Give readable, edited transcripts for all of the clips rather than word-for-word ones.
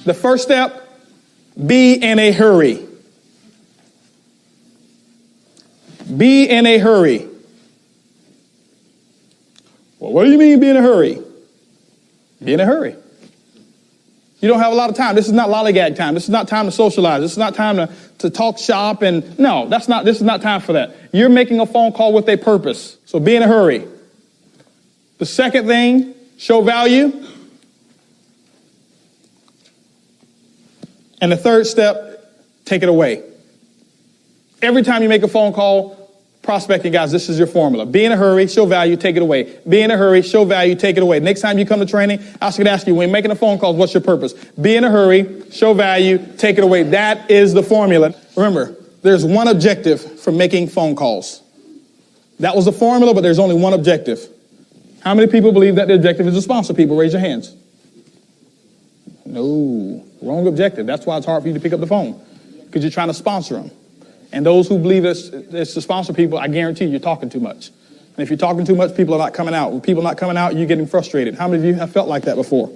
The first step, be in a hurry. Be in a hurry. Well, what do you mean be in a hurry? Be in a hurry. You don't have a lot of time. This is not lollygag time. This is not time to socialize. This is not time to talk shop. And no, this is not time for that. You're making a phone call with a purpose. So be in a hurry. The second thing, show value. And the third step, take it away. Every time you make a phone call, prospecting guys, this is your formula. Be in a hurry, show value, take it away. Be in a hurry, show value, take it away. Next time you come to training, I was going to ask you, when you're making a phone call, what's your purpose? Be in a hurry, show value, take it away. That is the formula. Remember, there's one objective for making phone calls. That was the formula, but there's only one objective. How many people believe that the objective is to sponsor people? Raise your hands. No, wrong objective. That's why it's hard for you to pick up the phone, because you're trying to sponsor them. And those who believe it's to sponsor people, I guarantee you're talking too much. And if you're talking too much, people are not coming out. When people are not coming out, you're getting frustrated. How many of you have felt like that before?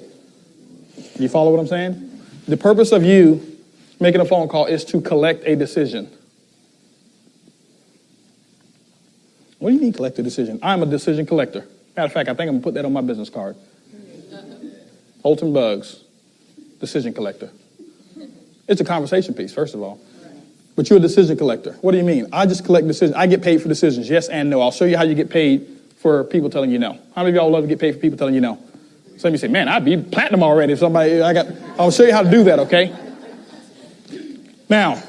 You follow what I'm saying? The purpose of you making a phone call is to collect a decision. What do you mean collect a decision? I'm a decision collector. Matter of fact, I think I'm going to put that on my business card. Holton Bugs, decision collector. It's a conversation piece, first of all. But you're a decision collector. What do you mean? I just collect decisions. I get paid for decisions, yes and no. I'll show you how you get paid for people telling you no. How many of y'all love to get paid for people telling you no? Some of you say, man, I'd be platinum already if somebody, I'll show you how to do that, okay? Now,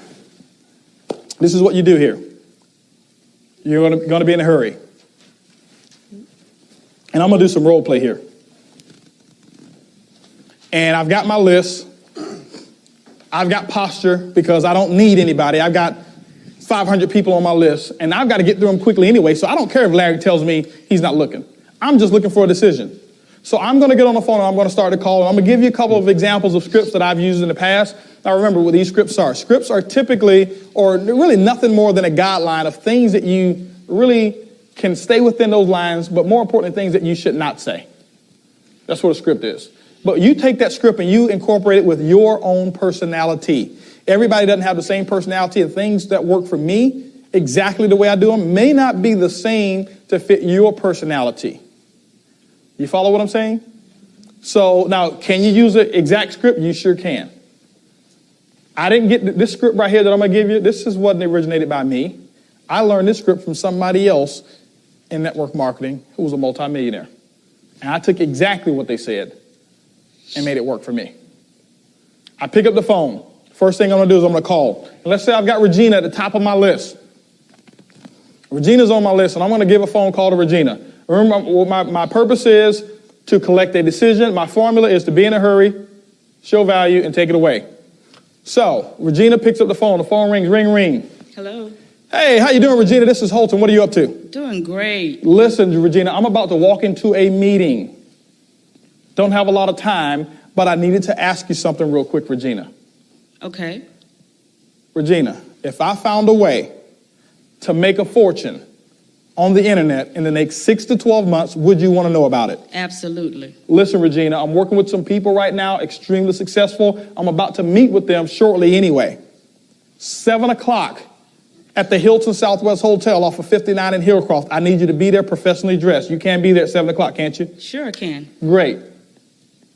this is what you do here. You're going to be in a hurry. And I'm going to do some role play here. And I've got my list. I've got posture because I don't need anybody. I've got 500 people on my list, and I've got to get through them quickly anyway, so I don't care if Larry tells me he's not looking. I'm just looking for a decision. So I'm going to get on the phone, and I'm going to start a call, and I'm going to give you a couple of examples of scripts that I've used in the past. Now remember what these scripts are. Scripts are typically, or really nothing more than a guideline of things that you really can stay within those lines, but more importantly, things that you should not say. That's what a script is. But you take that script and you incorporate it with your own personality. Everybody doesn't have the same personality, and things that work for me exactly the way I do them may not be the same to fit your personality. You follow what I'm saying? So now, can you use an exact script? You sure can. I didn't get this script right here that I'm going to give you. This wasn't originated by me. I learned this script from somebody else in network marketing who was a multimillionaire. And I took exactly what they said and made it work for me. I pick up the phone. First thing I'm going to do is I'm going to call. And let's say I've got Regina at the top of my list. Regina's on my list, and I'm going to give a phone call to Regina. Remember, what my purpose is to collect a decision. My formula is to be in a hurry, show value, and take it away. So Regina picks up the phone. The phone rings, ring, ring. Hello. Hey, how you doing, Regina? This is Holton. What are you up to? Doing great. Listen, Regina, I'm about to walk into a meeting. Don't have a lot of time, but I needed to ask you something real quick, Regina. Okay. Regina, if I found a way to make a fortune on the internet in the next 6 to 12 months, would you want to know about it? Absolutely. Listen, Regina, I'm working with some people right now, extremely successful. I'm about to meet with them shortly anyway. 7 o'clock at the Hilton Southwest Hotel off of 59 in Hillcroft. I need you to be there professionally dressed. You can be there at 7 o'clock, can't you? Sure I can. Great.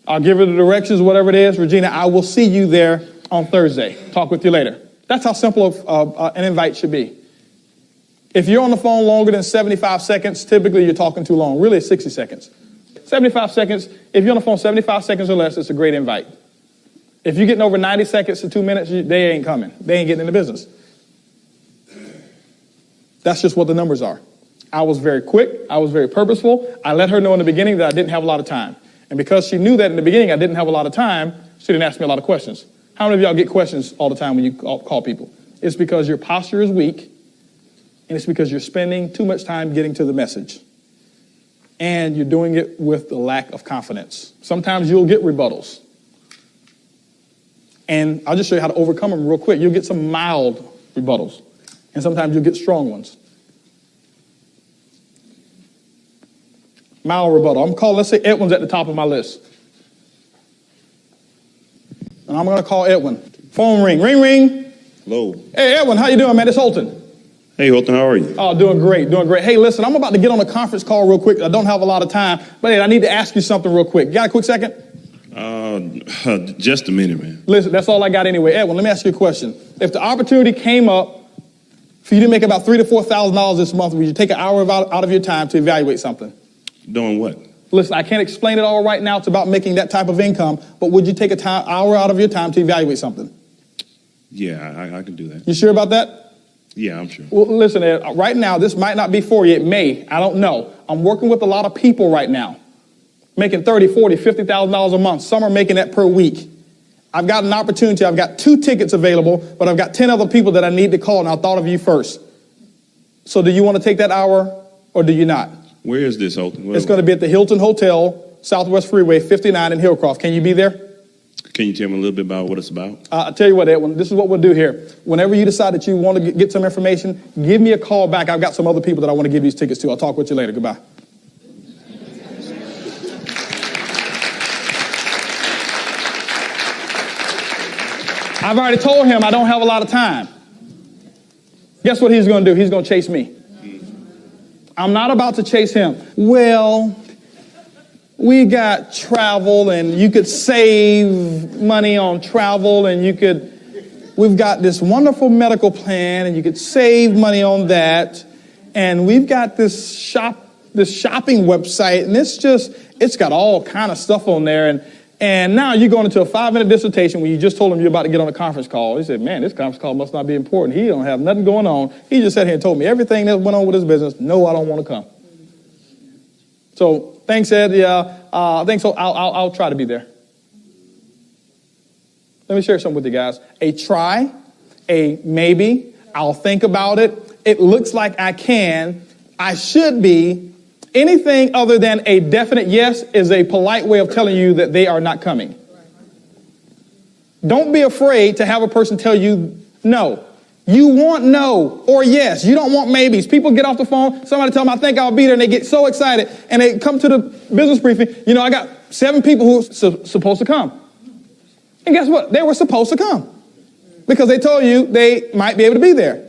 I'll give her the directions, whatever it is. Regina, I will see you there on Thursday. Talk with you later. That's how simple an invite should be. If you're on the phone longer than 75 seconds, typically you're talking too long. Really, it's 60 seconds. 75 seconds, if you're on the phone 75 seconds or less, it's a great invite. If you're getting over 90 seconds to 2 minutes, they ain't coming. They ain't getting in the business. That's just what the numbers are. I was very quick. I was very purposeful. I let her know in the beginning that I didn't have a lot of time. And because she knew that in the beginning I didn't have a lot of time, she didn't ask me a lot of questions. How many of y'all get questions all the time when you call people? It's because your posture is weak, and it's because you're spending too much time getting to the message. And you're doing it with the lack of confidence. Sometimes you'll get rebuttals. And I'll just show you how to overcome them real quick. You'll get some mild rebuttals, and sometimes you'll get strong ones. Mild rebuttal. I'm calling, let's say Edwin's at the top of my list. I'm I'm going to call Edwin. Phone ring. Ring, ring. Hello. Hey, Edwin, how you doing, man? It's Holton. Hey, Holton, how are you? Oh, doing great, doing great. Hey, listen, I'm about to get on a conference call real quick. I don't have a lot of time, but hey, I need to ask you something real quick. You got a quick second? Just a minute, man. Listen, that's all I got anyway. Edwin, let me ask you a question. If the opportunity came up for you to make about $3,000 to $4,000 this month, would you take an hour out of your time to evaluate something? Doing what? Listen, I can't explain it all right now. It's about making that type of income, but would you take an hour out of your time to evaluate something? Yeah, I can do that. You sure about that? Yeah, I'm sure. Well, listen, Ed, right now, this might not be for you. It may. I don't know. I'm working with a lot of people right now, making $30,000, $40,000, $50,000 a month. Some are making that per week. I've got an opportunity. I've got 2 tickets available, but I've got 10 other people that I need to call, and I thought of you first. So do you want to take that hour, or do you not? Where is this, Holton? It's going to be at the Hilton Hotel, Southwest Freeway, 59 in Hillcroft. Can you be there? Can you tell me a little bit about what it's about? I'll tell you what, Edwin, this is what we'll do here. Whenever you decide that you want to get some information, give me a call back. I've got some other people that I want to give these tickets to. I'll talk with you later. Goodbye. I've already told him I don't have a lot of time. Guess what he's going to do? He's going to chase me. I'm not about to chase him. Well, we got travel, and you could save money on travel, and we've got this wonderful medical plan, and you could save money on that. And we've got this shopping website, and it's got all kind of stuff on there. And now you're going into a 5-minute dissertation when you just told him you're about to get on a conference call. He said, man, this conference call must not be important. He don't have nothing going on. He just sat here and told me everything that went on with his business. No, I don't want to come. So thanks, Ed. Yeah, thanks. So I'll try to be there. Let me share something with you guys. A try, a maybe, I'll think about it. It looks like I can. I should be. Anything other than a definite yes is a polite way of telling you that they are not coming. Don't be afraid to have a person tell you no. You want no or yes. You don't want maybes. People get off the phone. Somebody tell them, I think I'll be there. And they get so excited. And they come to the business briefing. You know, I got 7 people who are supposed to come. And guess what? They were supposed to come. Because they told you they might be able to be there.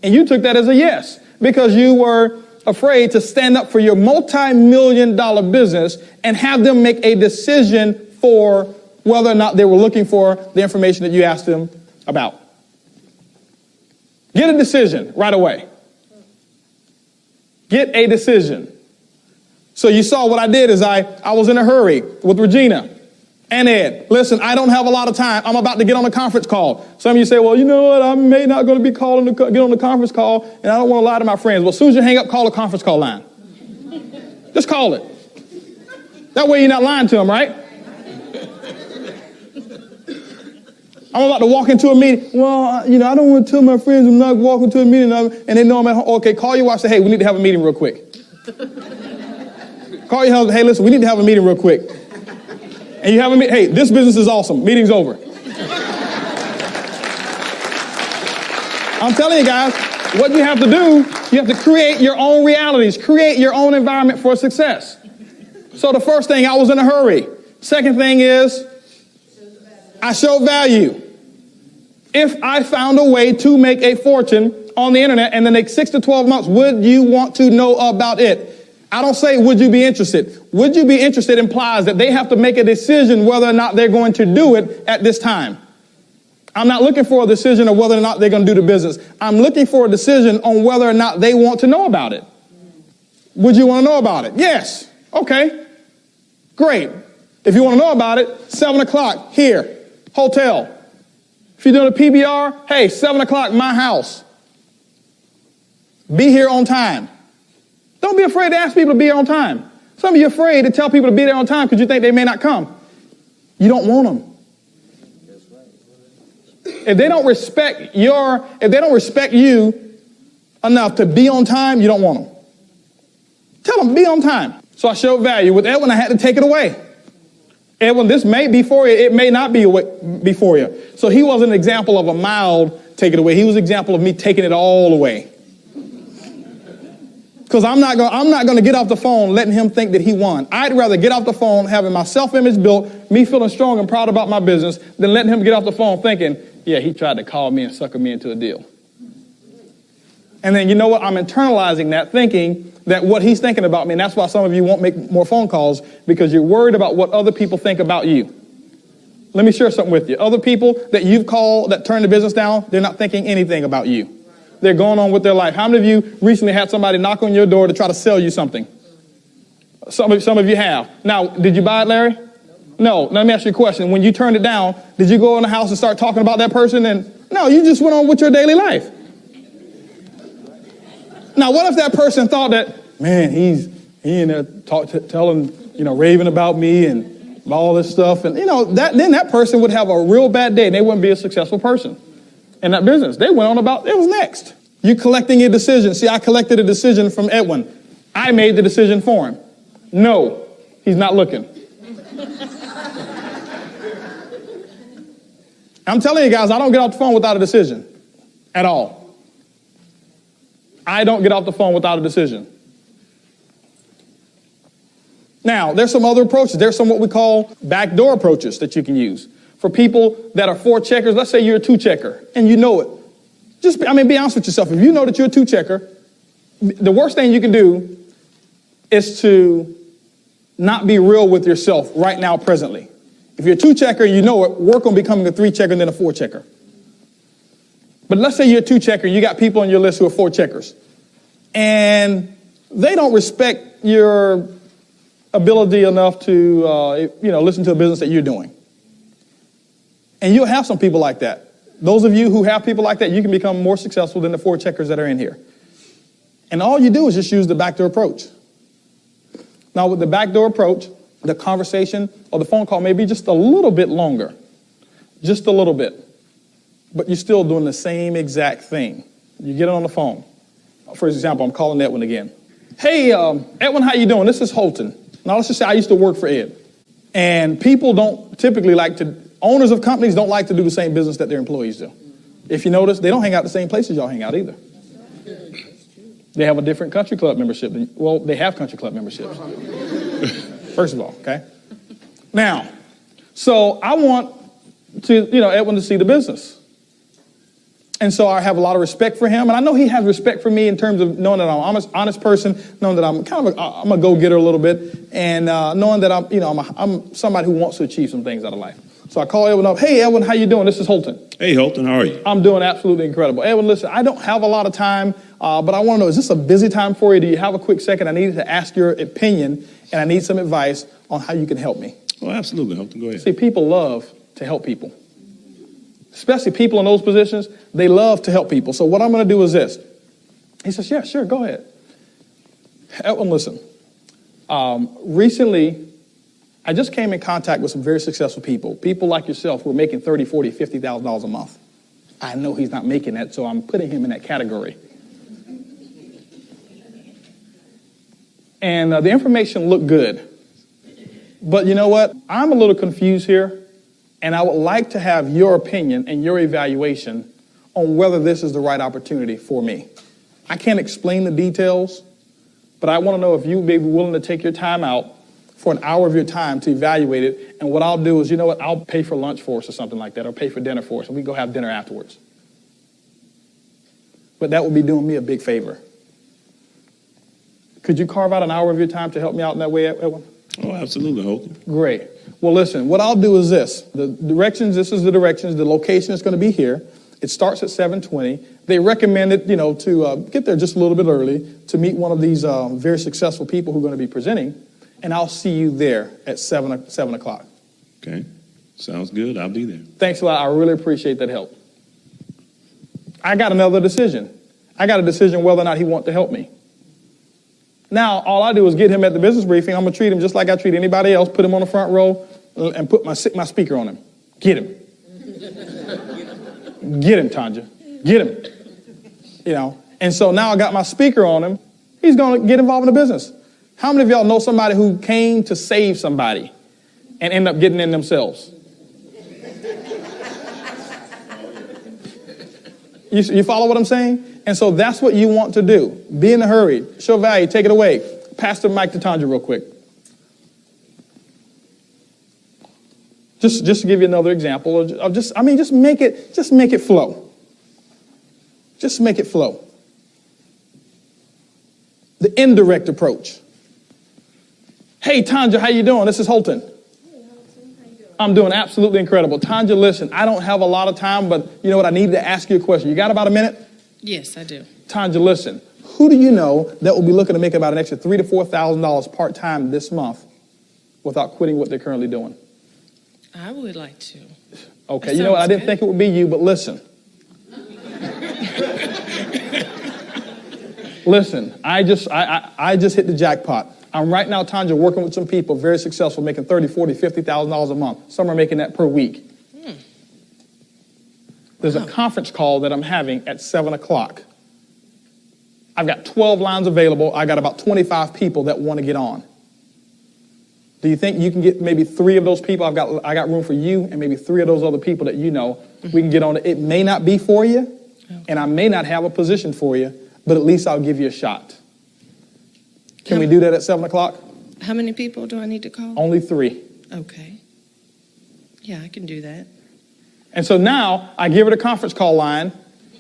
And you took that as a yes. Because you were afraid to stand up for your multi-million-dollar business and have them make a decision for whether or not they were looking for the information that you asked them about. Get a decision right away. Get a decision. So you saw what I did is I was in a hurry with Regina and Ed. Listen, I don't have a lot of time. I'm about to get on a conference call. Some of you say, well, you know what? I may not going to be calling to get on the conference call, and I don't want to lie to my friends. Well, as soon as you hang up, call a conference call line. Just call it. That way you're not lying to them, right? I'm about to walk into a meeting. Well, you know, I don't want to tell my friends I'm not walking to a meeting, and they know I'm at home. Okay, call your wife. Say, hey, we need to have a meeting real quick. Call your husband. Hey, listen, we need to have a meeting real quick. And you have a meeting. Hey, this business is awesome. Meeting's over. I'm telling you guys, what you have to do, you have to create your own realities, create your own environment for success. So the first thing, I was in a hurry. Second thing is, I show value. If I found a way to make a fortune on the internet in the next 6 to 12 months, would you want to know about it? I don't say, would you be interested? Would you be interested implies that they have to make a decision whether or not they're going to do it at this time. I'm not looking for a decision of whether or not they're going to do the business. I'm looking for a decision on whether or not they want to know about it. Would you want to know about it? Yes. Okay. Great. If you want to know about it, 7 o'clock here, hotel. If you're doing a PBR, hey, 7 o'clock, my house. Be here on time. Don't be afraid to ask people to be here on time. Some of you are afraid to tell people to be there on time because you think they may not come. You don't want them. If they don't respect you enough to be on time, you don't want them. Tell them, be on time. So I showed value. With Edwin, I had to take it away. Edwin, this may be for you. It may not be for you. So he was an example of a mild take it away. He was an example of me taking it all away. Because I'm not going to get off the phone letting him think that he won. I'd rather get off the phone having my self-image built, me feeling strong and proud about my business, than letting him get off the phone thinking, yeah, he tried to call me and sucker me into a deal. And then you know what? I'm internalizing that, thinking that what he's thinking about me, and that's why some of you won't make more phone calls, because you're worried about what other people think about you. Let me share something with you. Other people that you've called that turned the business down, they're not thinking anything about you. They're going on with their life. How many of you recently had somebody knock on your door to try to sell you something? Some of you have. Now, did you buy it, Larry? No. Let me ask you a question. When you turned it down, did you go in the house and start talking about that person? No, you just went on with your daily life. Now, what if that person thought that, man, he in there telling, raving about me and all this stuff, and then that person would have a real bad day and they wouldn't be a successful person in that business. They went on about, it was next. You collecting a decision. See, I collected a decision from Edwin. I made the decision for him. No, he's not looking. I'm telling you guys, I don't get off the phone without a decision at all. I don't get off the phone without a decision. Now, there's some other approaches. There's some what we call backdoor approaches that you can use. For people that are 4 checkers, let's say you're a 2 checker and you know it. Be honest with yourself. If you know that you're a 2 checker, the worst thing you can do is to not be real with yourself right now, presently. If you're a 2 checker, you know it, work on becoming a 3 checker and then a 4 checker. But let's say you're a 2 checker, you got people on your list who are 4 checkers. And they don't respect your ability enough to, listen to a business that you're doing. And you'll have some people like that. Those of you who have people like that, you can become more successful than the 4 checkers that are in here. And all you do is just use the backdoor approach. Now, with the backdoor approach, the conversation or the phone call may be just a little bit longer. Just a little bit. But you're still doing the same exact thing. You get it on the phone. For example, I'm calling Edwin again. Hey, Edwin, how you doing? This is Holton. Now, let's just say I used to work for Ed. And people don't typically owners of companies don't like to do the same business that their employees do. If you notice, they don't hang out the same places y'all hang out either. They have a different country club membership. They have country club memberships. First of all, okay? Now, so I want Edwin to see the business. And so I have a lot of respect for him. And I know he has respect for me in terms of knowing that I'm an honest person, knowing that I'm I'm a go-getter a little bit, and knowing that I'm somebody who wants to achieve some things out of life. So I call Edwin up. Hey, Edwin, how you doing? This is Holton. Hey, Holton, how are you? I'm doing absolutely incredible. Edwin, listen, I don't have a lot of time, but I want to know, is this a busy time for you? Do you have a quick second? I need to ask your opinion, and I need some advice on how you can help me. Oh, absolutely, Holton. Go ahead. See, people love to help people. Especially people in those positions, they love to help people. So what I'm going to do is this. He says, yeah, sure, go ahead. Edwin, listen. Recently, I just came in contact with some very successful people like yourself who are making $30,000, $40,000, $50,000 a month. I know he's not making that, so I'm putting him in that category. And the information looked good. But you know what? I'm a little confused here, and I would like to have your opinion and your evaluation on whether this is the right opportunity for me. I can't explain the details, but I want to know if you would be willing to take your time out for an hour of your time to evaluate it. And what I'll do is, I'll pay for lunch for us or something like that, or pay for dinner for us, and we can go have dinner afterwards. But that would be doing me a big favor. Could you carve out an hour of your time to help me out in that way, Edwin? Oh, absolutely, Holton. Great. Well, listen, what I'll do is this. This is the directions. The location is going to be here. It starts at 7:20. They recommended, to get there just a little bit early to meet one of these very successful people who are going to be presenting. And I'll see you there at 7 o'clock. Okay. Sounds good. I'll be there. Thanks a lot. I really appreciate that help. I got another decision. I got a decision whether or not he wants to help me. Now, all I do is get him at the business briefing. I'm going to treat him just like I treat anybody else, put him on the front row, and put my speaker on him. Get him. Get him, Tanja. Get him. And so now I got my speaker on him. He's going to get involved in the business. How many of y'all know somebody who came to save somebody and end up getting in themselves? You follow what I'm saying? And so that's what you want to do. Be in a hurry. Show value. Take it away. Pass the mic to Tanja real quick. Just to give you another example of just make it flow. Just make it flow. The indirect approach. Hey, Tanja, how you doing? This is Holton. I'm doing absolutely incredible. Tanja, listen, I don't have a lot of time, but you know what? I need to ask you a question. You got about a minute? Yes, I do. Tanja, listen. Who do you know that will be looking to make about an extra $3,000 to $4,000 part-time this month without quitting what they're currently doing? I would like to. Okay, you know what? I didn't think it would be you, but listen. Listen, I just hit the jackpot. I'm right now, Tanja, working with some people, very successful, making $30,000, $40,000, $50,000 a month. Some are making that per week. There's a conference call that I'm having at 7 o'clock. I've got 12 lines available. I got about 25 people that want to get on. Do you think you can get maybe 3 of those people? I got room for you and maybe 3 of those other people that you know. We can get on it. It may not be for you, and I may not have a position for you, but at least I'll give you a shot. Can we do that at 7 o'clock? How many people do I need to call? Only 3. Okay. Yeah, I can do that. And so now I give her the conference call line.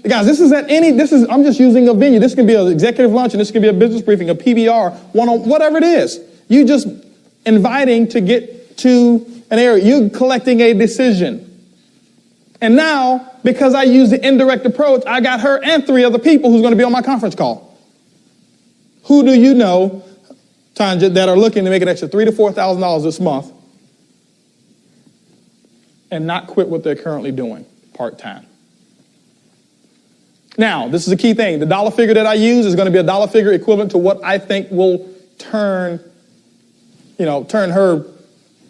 Guys, I'm just using a venue. This can be an executive lunch, and this can be a business briefing, a PBR, whatever it is. You just inviting to get to an area. You're collecting a decision. And now, because I use the indirect approach, I got her and 3 other people who's going to be on my conference call. Who do you know, Tanja, that are looking to make an extra $3,000 to $4,000 this month and not quit what they're currently doing part-time? Now, this is a key thing. The dollar figure that I use is going to be a dollar figure equivalent to what I think will turn her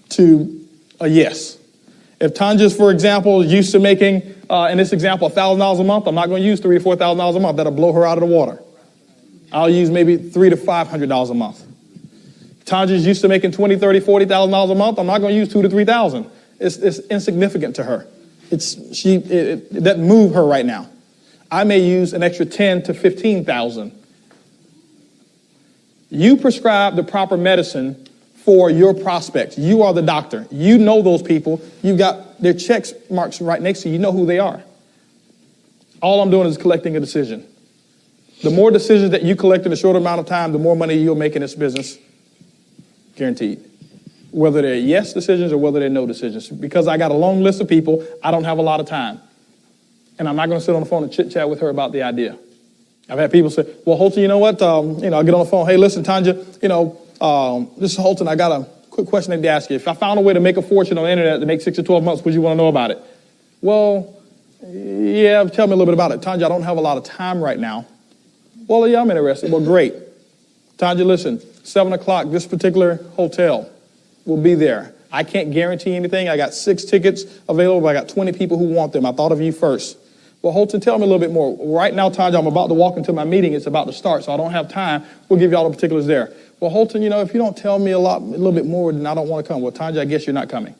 to a yes. If Tanja's, for example, is used to making, in this example, $1,000 a month, I'm not going to use $3,000 to $4,000 a month. That'll blow her out of the water. I'll use maybe $300 to $500 a month. Tanja's used to making $20,000, $30,000, $40,000 a month. I'm not going to use $2,000 to $3,000. It's insignificant to her. It doesn't move her right now. I may use an extra $10,000 to $15,000. You prescribe the proper medicine for your prospects. You are the doctor. You know those people. You've got their check marks right next to you. You know who they are. All I'm doing is collecting a decision. The more decisions that you collect in a shorter amount of time, the more money you'll make in this business. Guaranteed. Whether they're yes decisions or whether they're no decisions. Because I got a long list of people, I don't have a lot of time. And I'm not going to sit on the phone and chit-chat with her about the idea. I've had people say, well, Holton, you know what? I get on the phone. Hey, listen, Tanja, this is Holton. I got a quick question I need to ask you. If I found a way to make a fortune on the internet to make 6 to 12 months, would you want to know about it? Well, yeah, tell me a little bit about it. Tanja, I don't have a lot of time right now. Well, yeah, I'm interested. Well, great. Tanja, listen, 7 o'clock, this particular hotel will be there. I can't guarantee anything. I got 6 tickets available, but I got 20 people who want them. I thought of you first. Well, Holton, tell me a little bit more. Right now, Tanja, I'm about to walk into my meeting. It's about to start, so I don't have time. We'll give you all the particulars there. Well, Holton, if you don't tell me a little bit more, then I don't want to come. Well, Tanja, I guess you're not coming.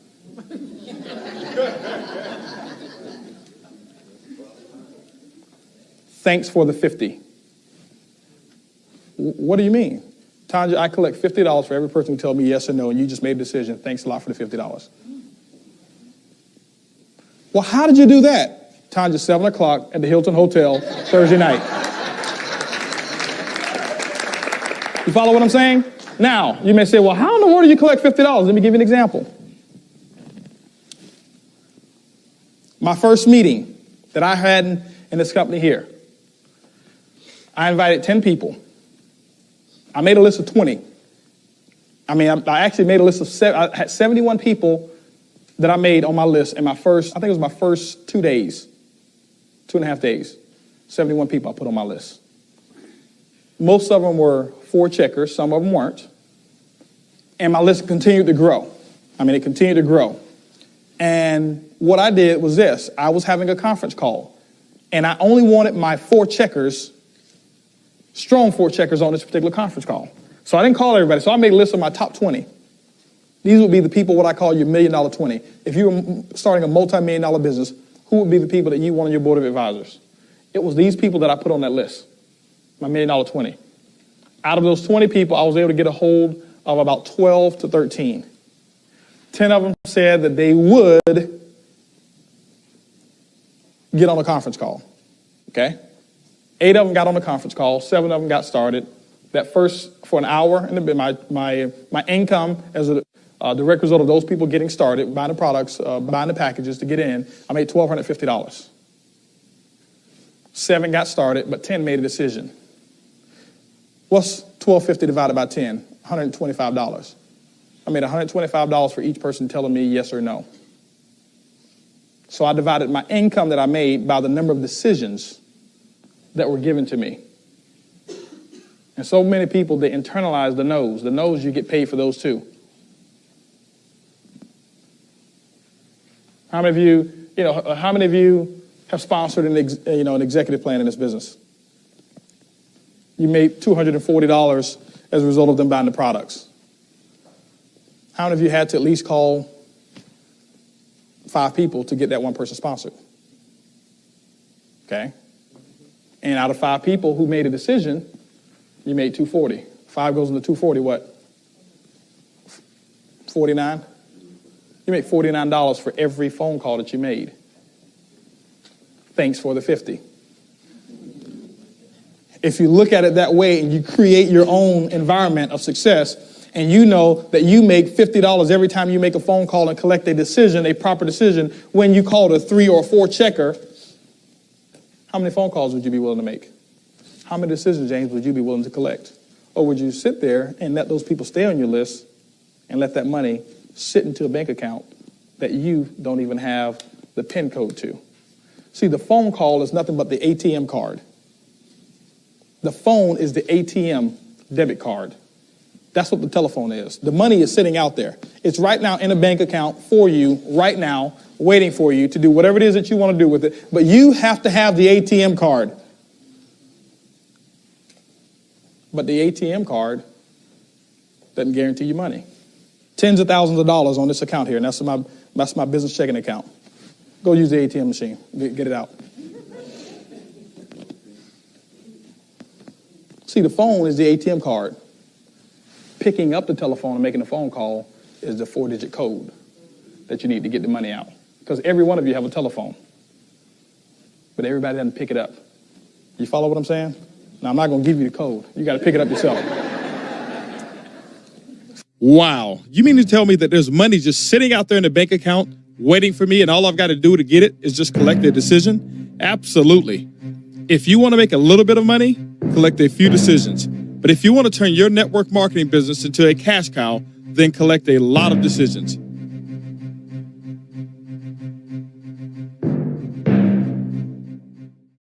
Thanks for the 50. What do you mean? Tanja, I collect $50 for every person who tells me yes or no, and you just made a decision. Thanks a lot for the $50. Well, how did you do that? Tanja, 7 o'clock at the Hilton Hotel, Thursday night. You follow what I'm saying? Now, you may say, well, how in the world do you collect $50? Let me give you an example. My first meeting that I had in this company here, I invited 10 people. I made a list of 20. I actually made a list of I had 71 people that I made on my list in my first, I think it was my first 2 days, 2.5 days. 71 people I put on my list. Most of them were 4 checkers, some of them weren't. And my list continued to grow. It continued to grow. And what I did was this. I was having a conference call. And I only wanted my 4 checkers, strong 4 checkers on this particular conference call. So I didn't call everybody. So I made a list of my top 20. These would be the people, what I call your $1 million 20. If you were starting a multi-million-dollar business, who would be the people that you want on your board of advisors? It was these people that I put on that list, my $1 million 20. Out of those 20 people, I was able to get a hold of about 12 to 13. 10 of them said that they would get on a conference call, okay? 8 of them got on the conference call, 7 of them got started. That first, for an hour, and my income as a direct result of those people getting started, buying the products, buying the packages to get in, I made $1,250. 7 got started, but 10 made a decision. What's $1,250 divided by 10? $125. I made $125 for each person telling me yes or no. So I divided my income that I made by the number of decisions that were given to me. And so many people, they internalize the no's. The no's, you get paid for those too. How many of you have sponsored an executive plan in this business? You made $240 as a result of them buying the products. How many of you had to at least call 5 people to get that one person sponsored? Okay. And out of 5 people who made a decision, you made $240. 5 goes into $240, what? 49? You make $49 for every phone call that you made. Thanks for the 50. If you look at it that way and you create your own environment of success, and you know that you make $50 every time you make a phone call and collect a decision, a proper decision, when you called a 3 or 4 checker, how many phone calls would you be willing to make? How many decisions, James, would you be willing to collect? Or would you sit there and let those people stay on your list and let that money sit into a bank account that you don't even have the PIN code to? See, the phone call is nothing but the ATM card. The phone is the ATM debit card. That's what the telephone is. The money is sitting out there. It's right now in a bank account for you right now, waiting for you to do whatever it is that you want to do with it. But you have to have the ATM card. But the ATM card doesn't guarantee you money. Tens of thousands of dollars on this account here, and that's my business checking account. Go use the ATM machine. Get it out. See, the phone is the ATM card. Picking up the telephone and making a phone call is the 4-digit code that you need to get the money out. Because every one of you have a telephone, but everybody doesn't pick it up. You follow what I'm saying? Now, I'm not going to give you the code. You got to pick it up yourself. Wow. You mean to tell me that there's money just sitting out there in the bank account waiting for me, and all I've got to do to get it is just collect a decision? Absolutely. If you want to make a little bit of money, collect a few decisions. But if you want to turn your network marketing business into a cash cow, then collect a lot of decisions.